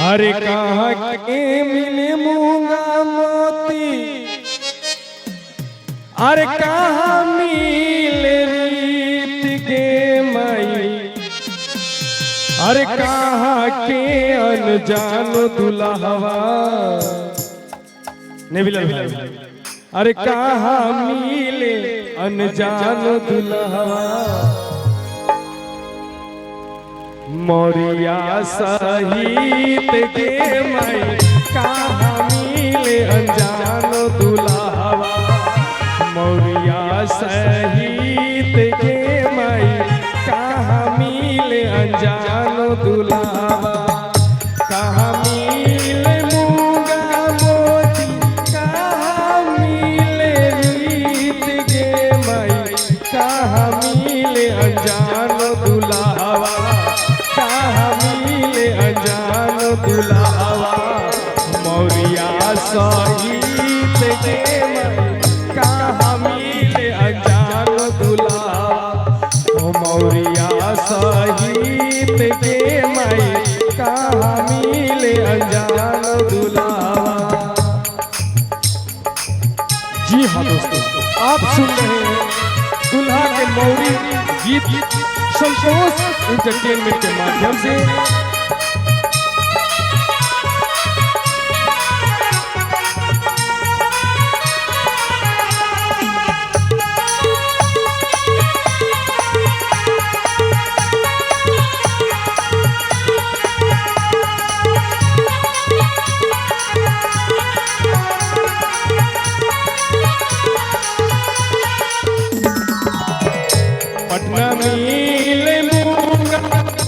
अरे कहाँ के मिले मूंगा मोती, अरे कहाँ मिले रीत के मई, अरे कहाँ के अनजान दुल्हवा ने अरे कहाँ मिले अनजान दुल्हवा, मोरिया सहित के मई कहाँ मिले अनजान दुल्हवा, मोरिया सहित के मई कहाँ मिले अनजान दुल्हवा, कहाँ मिले मूंगा मोती, कहाँ मिले रीत के मई, कहाँ मिले अनजान दुल्हवा, कहाँ मिले अनजान दुल्हवा, मोरिया सहित के मई कहाँ मिले अनजान दुल्हवा, मोरिया सहित के मई कहाँ मिले अनजान दुल्हवा। जी हाँ दोस्तों, आप सुन रहे हैं दुल्हा के मौरी गीत संतोष एंटरटेनमेंट के माध्यम से। पटना मिले मूंगा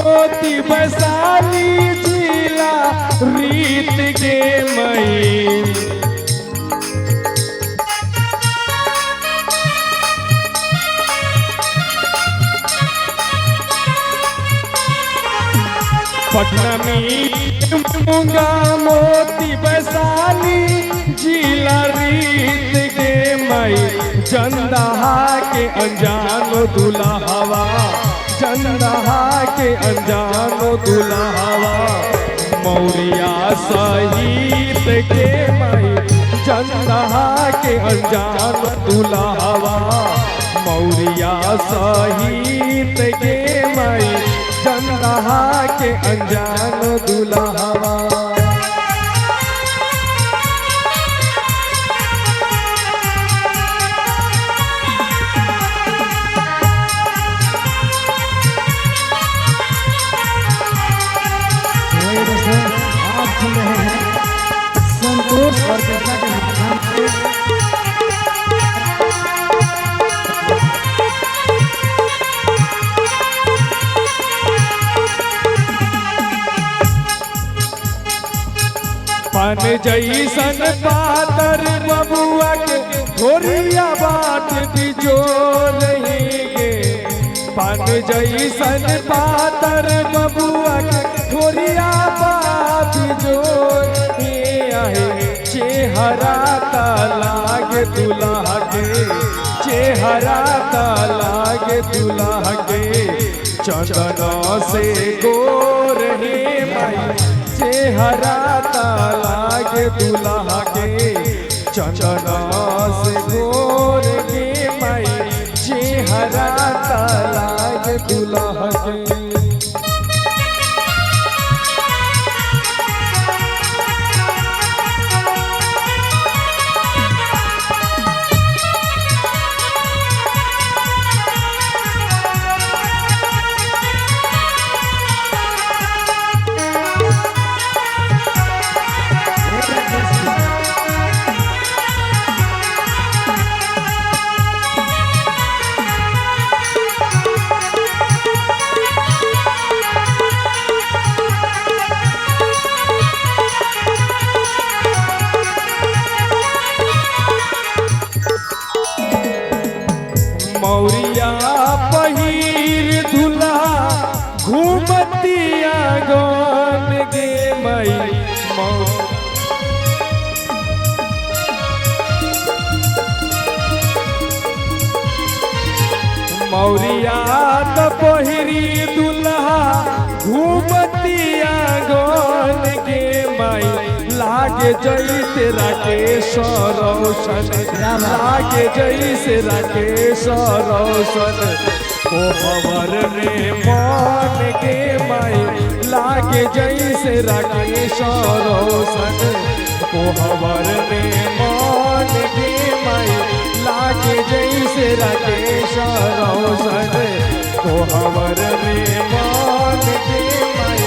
मोती, वैशाली जिला रीत के मई, पटना मिले मूंगा मोती, वैशाली जिला रीत के मई, चंदहा के अनजान दुल्हवा, चंदहा के अनजान दुल्हवा, मोरिया सहित के मई, चंदहा के अनजान दुल्हवा, मोरिया सहित के मई, चंदहा के अनजान दुल्हवा। आप सुन रहे हैं संतोष और कृष्णा के माध्यम से। पान जैसन पातर बबुआ के घोरिया बात दीजो नहीं गे, पान जैसन पातर बबुआ के घोरिया बात जो आहे, चेहरा लागे दुल्हा के, चेहरा लागे दुल्हा के, चंदन से गोर हे माई, चेहरा लागे दुल्हा के, चंदन से गोर के माई, चेहरा लागे दुल्हा के। मौरिया पहिर दुल्हा घूमतिया गन गे मई, मौरिया त पहिरी दुल्हा घूमतिया गन गे लागे जैसे राकेश रोशन, लागे जैसे राकेश रोशन, कोहबर में मान के माई लागे जैसे राकेश रोशन, कोहबर में मान के माई लागे जैसे राकेश रोशन, कोहबर में मान के माई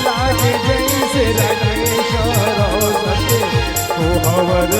लागे जैसे राकेश रोशन, कोहबर